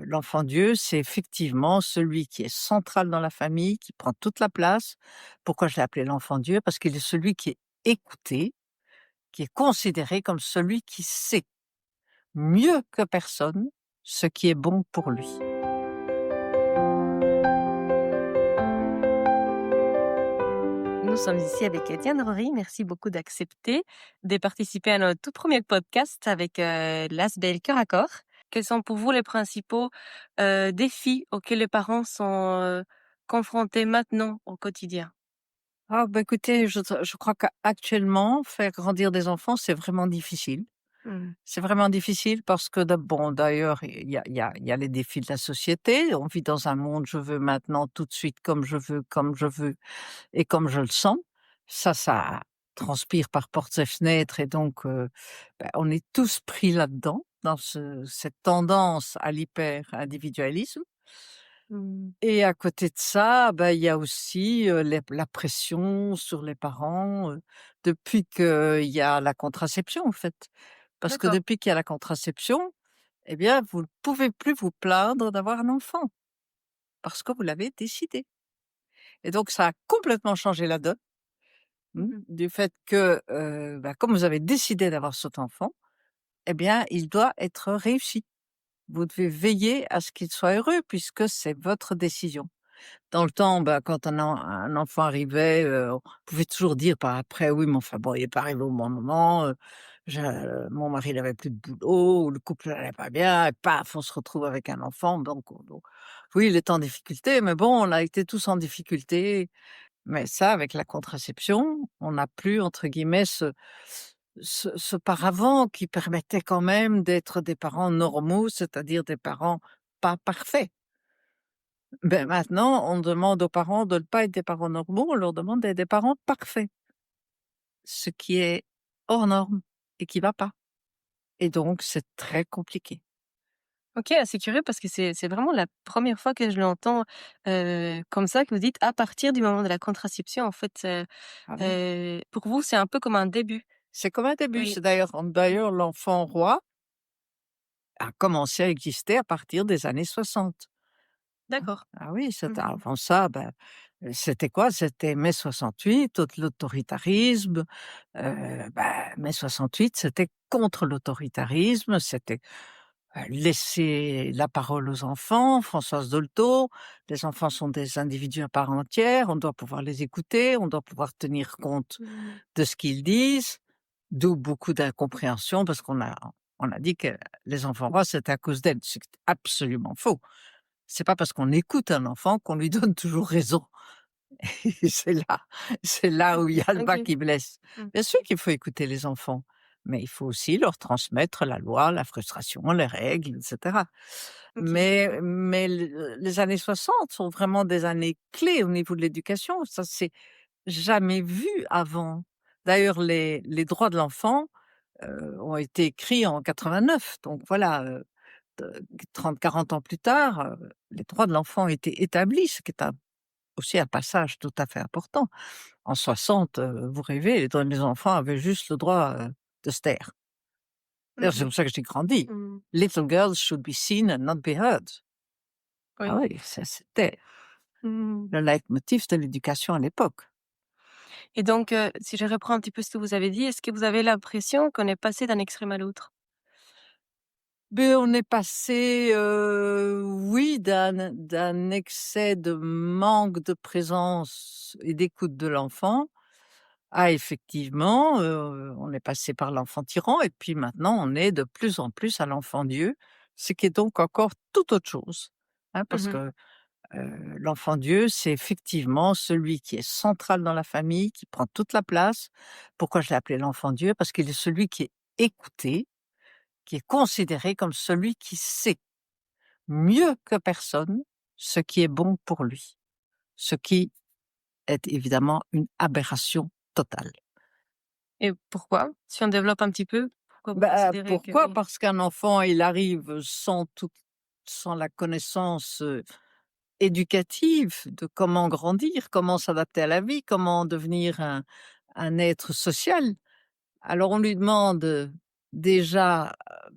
L'enfant Dieu, c'est effectivement celui qui est central dans la famille, qui prend toute la place. Pourquoi je l'ai appelé l'enfant Dieu? Parce qu'il est celui qui est écouté, qui est considéré comme celui qui sait mieux que personne ce qui est bon pour lui. Nous sommes ici avec Diane Rory. Merci beaucoup d'accepter de participer à notre tout premier podcast avec l'ASBL Cœur à Corps. Quels sont pour vous les principaux défis auxquels les parents sont confrontés maintenant au quotidien? Ah bah, écoutez, je crois qu'actuellement, faire grandir des enfants, c'est vraiment difficile. Mm. C'est vraiment difficile parce que bon, d'ailleurs, il y a les défis de la société. On vit dans un monde, je veux maintenant tout de suite comme je veux et comme je le sens. Ça transpire par portes et fenêtres et donc on est tous pris là-dedans, dans cette tendance à l'hyper-individualisme Mm. et à côté de ça, il y a aussi, la pression sur les parents, depuis qu'il y a la contraception, en fait. Parce que D'accord. depuis qu'il y a la contraception, eh bien, vous ne pouvez plus vous plaindre d'avoir un enfant, parce que vous l'avez décidé et donc ça a complètement changé la donne. Mhm. Du fait que, comme vous avez décidé d'avoir cet enfant, eh bien, il doit être réussi. Vous devez veiller à ce qu'il soit heureux puisque c'est votre décision. Dans le temps, quand un enfant arrivait, on pouvait toujours dire par après: «Oui, mais enfin bon, il est pas arrivé au bon moment, mon mari il avait plus de boulot ou le couple n'allait pas bien et paf, on se retrouve avec un enfant». Donc oui, il est en difficulté, mais bon, on a été tous en difficulté. Mais ça, avec la contraception, on n'a plus entre guillemets ce paravent qui permettait quand même d'être des parents normaux, c'est-à-dire des parents pas parfaits. Maintenant, on demande aux parents de ne pas être des parents normaux, on leur demande d'être des parents parfaits, ce qui est hors norme et qui va pas et donc c'est très compliqué. Ok, assez curieux parce que c'est vraiment la première fois que je l'entends comme ça, que vous dites à partir du moment de la contraception, en fait, Ah oui. pour vous, c'est un peu comme un début. C'est comme un début, Oui. c'est d'ailleurs l'enfant roi a commencé à exister à partir des années 60. D'accord. Ah oui, c'était Mhm. avant ça, c'était quoi? C'était mai 68, l'autoritarisme, mai 68, c'était contre l'autoritarisme, c'était, laisser la parole aux enfants, Françoise Dolto. Les enfants sont des individus à part entière, on doit pouvoir les écouter, on doit pouvoir tenir compte Mhm. de ce qu'ils disent, d'où beaucoup d'incompréhension parce qu'on a dit que les enfants rois, c'était à cause d'elles, c'est absolument faux. C'est pas parce qu'on écoute un enfant qu'on lui donne toujours raison. Et c'est là où il y a le bas Ok. qui blesse. Mmh. Bien sûr qu'il faut écouter les enfants, mais il faut aussi leur transmettre la loi, la frustration, les règles et cetera. OK. Mais les années 60 sont vraiment des années clés au niveau de l'éducation. Ça s'est jamais vu avant. D'ailleurs, les droits de l'enfant, ont été écrits en 89, donc voilà, 30-40 ans plus tard, les droits de l'enfant étaient établis, ce qui est aussi un passage tout à fait important. En 60, vous rêvez, les enfants avaient juste le droit, de se taire. Mmh D'ailleurs, c'est mh. comme ça que j'ai grandi. Mmh. Little girls should be seen and not be heard. Ah Oui. oui, ça c'était Mmh. le leitmotiv de l'éducation à l'époque. Et donc, si je reprends un petit peu ce que vous avez dit, est-ce que vous avez l'impression qu'on est passé d'un extrême à l'autre? On est passé, oui, d'un excès de manque de présence et d'écoute de l'enfant. Ah effectivement, on est passé par l'enfant tyran et puis maintenant on est de plus en plus à l'enfant Dieu, ce qui est donc encore tout autre chose, hein, Mmh parce mh. que, l'enfant Dieu, c'est effectivement celui qui est central dans la famille, qui prend toute la place. Pourquoi je l'ai appelé l'enfant Dieu? Parce qu'il est celui qui est écouté, qui est considéré comme celui qui sait mieux que personne ce qui est bon pour lui, ce qui est évidemment une aberration totale. Et pourquoi? Si on développe un petit peu, pourquoi vous considérez que Pourquoi? oui? Parce qu'un enfant, il arrive sans la connaissance, éducative de comment grandir, comment s'adapter à la vie, comment devenir un être social. Alors on lui demande, déjà,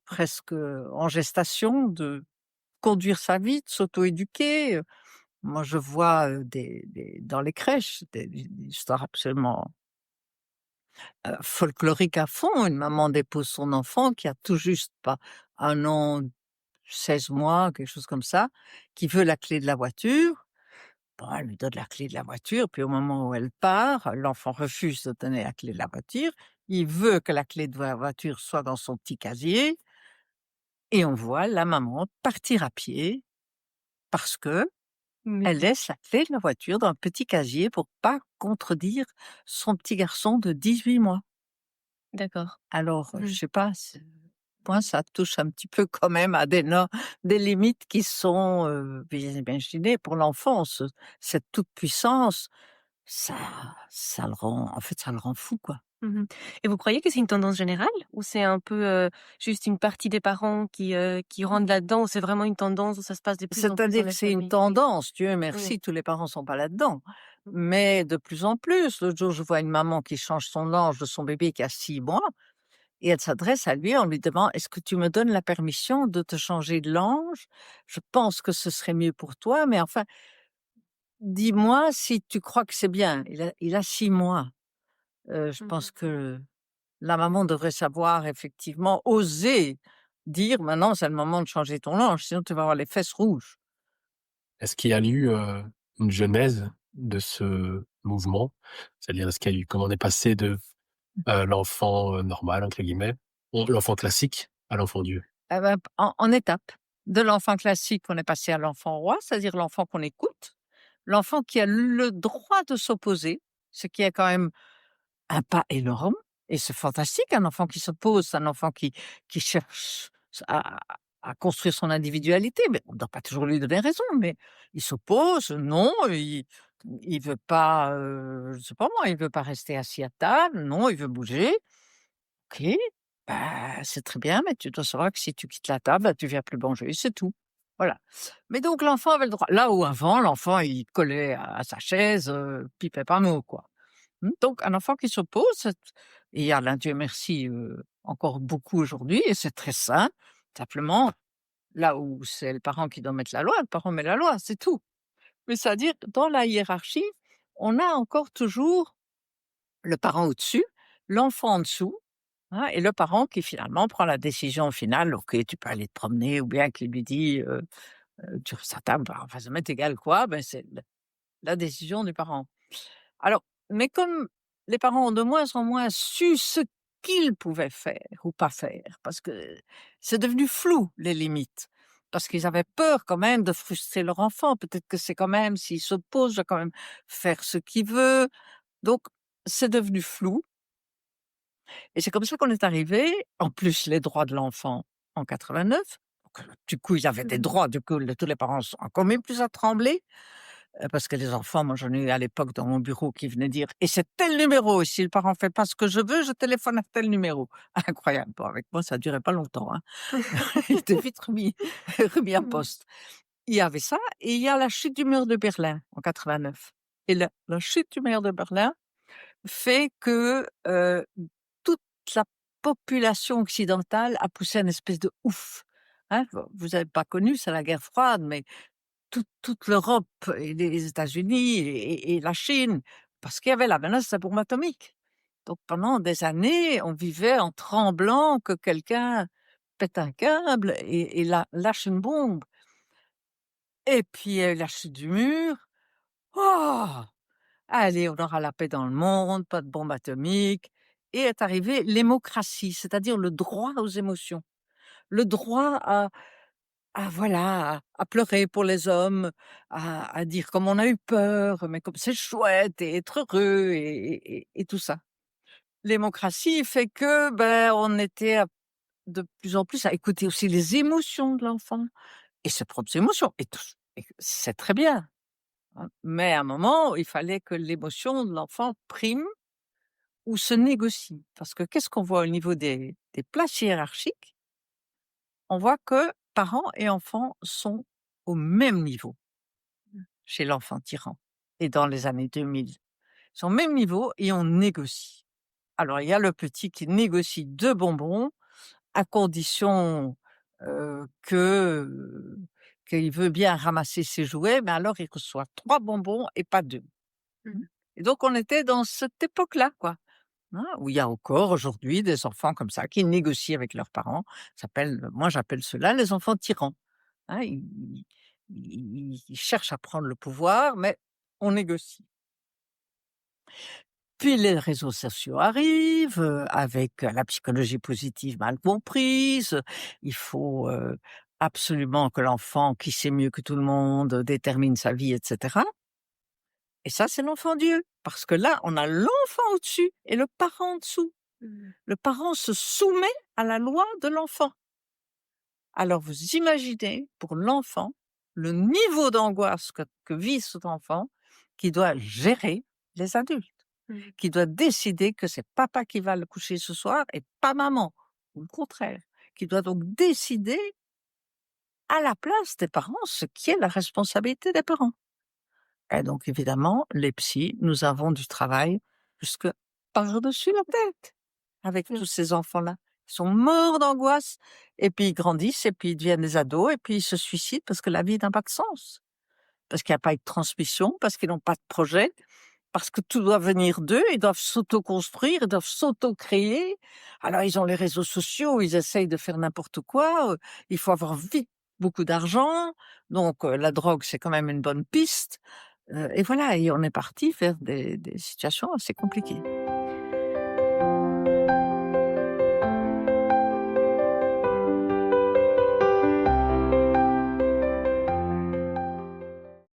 presque, en gestation de conduire sa vie, de s'auto-éduquer. Moi, je vois, des dans les crèches, des histoires absolument, folkloriques à fond. Une maman dépose son enfant qui a tout juste pas 1 an, 16 mois, quelque chose comme ça, qui veut la clé de la voiture. Bon, elle lui donne la clé de la voiture, puis au moment où elle part, l'enfant refuse de donner la clé de la voiture. Il veut que la clé de la voiture soit dans son petit casier et on voit la maman partir à pied parce que Mais elle laisse la clé de la voiture dans un petit casier pour pas contredire son petit garçon de 18 mois. d'accord. Alors, je Mmh. sais pas, moi ça touche un petit peu quand même à des limites qui sont, bien imaginées pour l'enfant. Cette toute puissance, ça ça le rend en fait, ça le rend fou, quoi. Mmh. Et vous croyez que c'est une tendance générale ou c'est un peu, juste une partie des parents qui rentrent là-dedans ou c'est vraiment une tendance où ça se passe de plus en plus dans C'est-à-dire que les c'est une familles? Oui. tendance, Dieu Oui. merci, tous les parents sont pas là-dedans. Mmh. Mais de plus en plus, l'autre jour, je vois une maman qui change son linge de son bébé qui a 6 mois et elle s'adresse à lui en lui demandant: «Est-ce que tu me donnes la permission de te changer de linge? Je pense que ce serait mieux pour toi, mais enfin, dis-moi si tu crois que c'est bien». Il a 6 mois. Je Mmh pense mh. que la maman devrait savoir effectivement oser dire: «Maintenant, c'est le moment de changer ton linge, sinon tu vas avoir les fesses rouges». Est-ce qu'il y a eu, une genèse de ce mouvement? C'est-à-dire, est-ce qu'il y a eu comment on est passé de, l'enfant, «normal» entre guillemets, l'enfant classique à l'enfant Dieu? Ah bah, en étapes. De l'enfant classique, on est passé à l'enfant roi, c'est-à-dire l'enfant qu'on écoute, l'enfant qui a le droit de s'opposer, ce qui est quand même un pas énorme et c'est fantastique un enfant qui s'oppose, un enfant qui cherche à construire son individualité, mais on ne doit pas toujours lui donner raison, mais il s'oppose, non, il veut pas, je sais pas moi, il veut pas rester assis à table, non, il veut bouger. OK, bah, c'est très bien, mais tu dois savoir que si tu quittes la table, bah, tu viens plus manger, c'est tout. Voilà. Mais donc l'enfant avait le droit. Là où avant, l'enfant, il collait à sa chaise, pipait pas mot, quoi. Donc un enfant qui s'oppose, et il y en a, Dieu merci, encore beaucoup aujourd'hui et c'est très sain. Simplement, là où c'est le parent qui doit mettre la loi, le parent met la loi, c'est tout. Mais c'est-à-dire, dans la hiérarchie, on a encore toujours le parent au-dessus, l'enfant en dessous. Ah et le parent qui finalement prend la décision finale, OK, tu peux aller te promener ou bien qui lui dit, «Tu restes à table», bah, enfin ça m'est égal quoi, ben, c'est la décision du parent. Alors, mais comme les parents ont de moins en moins su ce qu'ils pouvaient faire ou pas faire, parce que c'est devenu flou les limites, parce qu'ils avaient peur quand même de frustrer leur enfant. Peut-être que c'est quand même s'il s'oppose, je dois quand même faire ce qu'il veut. Donc c'est devenu flou. Et c'est comme ça qu'on est arrivé, en plus les droits de l'enfant en 89, donc du coup ils avaient Mmh des mh. droits, du coup tous les parents sont encore même plus à trembler, parce que les enfants, moi j'en ai eu à l'époque dans mon bureau qui venaient dire: «Et c'est tel numéro et si le parent fait pas ce que je veux, je téléphone à tel numéro». Incroyable. Bon avec moi ça durait pas longtemps, hein. Il était vite remis en Mmh mh. poste. Il y avait ça et il y a la chute du mur de Berlin en 89 et la chute du mur de Berlin fait que, toute la population occidentale a poussé un espèce de «ouf». Hein, vous avez pas connu, c'est la guerre froide, mais toute l'Europe et les États-Unis et la Chine, parce qu'il y avait la menace de la bombe atomique. Donc pendant des années, on vivait en tremblant que quelqu'un pète un câble et lâche une bombe et puis il y a eu la chute du mur. Oh! Allez, on aura la paix dans le monde, pas de bombe atomique et est arrivée l'émocratie, c'est-à-dire le droit aux émotions, le droit à voilà, à pleurer pour les hommes, à dire comme on a eu peur, mais comme c'est chouette et être heureux et tout ça. L'émocratie fait que, ben, on était de plus en plus à écouter aussi les émotions de l'enfant et ses propres émotions et c'est très bien, hein, mais à un moment, il fallait que l'émotion de l'enfant prime ou se négocie. Parce que qu'est-ce qu'on voit au niveau des places hiérarchiques? On voit que parents et enfants sont au même niveau chez l'enfant tyran et dans les années 2000. Ils sont au même niveau et on négocie. Alors il y a le petit qui négocie 2 bonbons à condition, que qu'il veut bien ramasser ses jouets, mais alors il reçoit 3 bonbons et pas 2. Mmh. Et donc on était dans cette époque-là, quoi, hein, où il y a encore aujourd'hui des enfants comme ça qui négocient avec leurs parents. Moi j'appelle cela les enfants tyrans, hein. Ils cherchent à prendre le pouvoir, mais on négocie. Puis les réseaux sociaux arrivent, avec, la psychologie positive mal comprise. Il faut, absolument que l'enfant, qui sait mieux que tout le monde, détermine sa vie et cetera. Et ça, c'est l'enfant Dieu, parce que là, on a l'enfant au-dessus et le parent en dessous. Mmh. Le parent se soumet à la loi de l'enfant. Alors vous imaginez, pour l'enfant, le niveau d'angoisse que vit cet enfant qui doit gérer les adultes, Mmh. qui doit décider que c'est papa qui va le coucher ce soir et pas maman, ou le contraire, qui doit donc décider à la place des parents ce qui est la responsabilité des parents. Et donc évidemment, les psys, nous avons du travail jusque par-dessus la tête avec Mmh. tous ces enfants-là. Ils sont morts d'angoisse et puis ils grandissent et puis ils deviennent des ados et puis ils se suicident parce que la vie n'a pas de sens. Parce qu'il n'y a pas eu de transmission, parce qu'ils n'ont pas de projet, parce que tout doit venir d'eux, ils doivent s'auto-construire, ils doivent s'auto-créer. Alors ils ont les réseaux sociaux, ils essayent de faire n'importe quoi, il faut avoir vite beaucoup d'argent, donc la drogue, c'est quand même une bonne piste, et voilà, et on est parti vers des situations assez compliquées.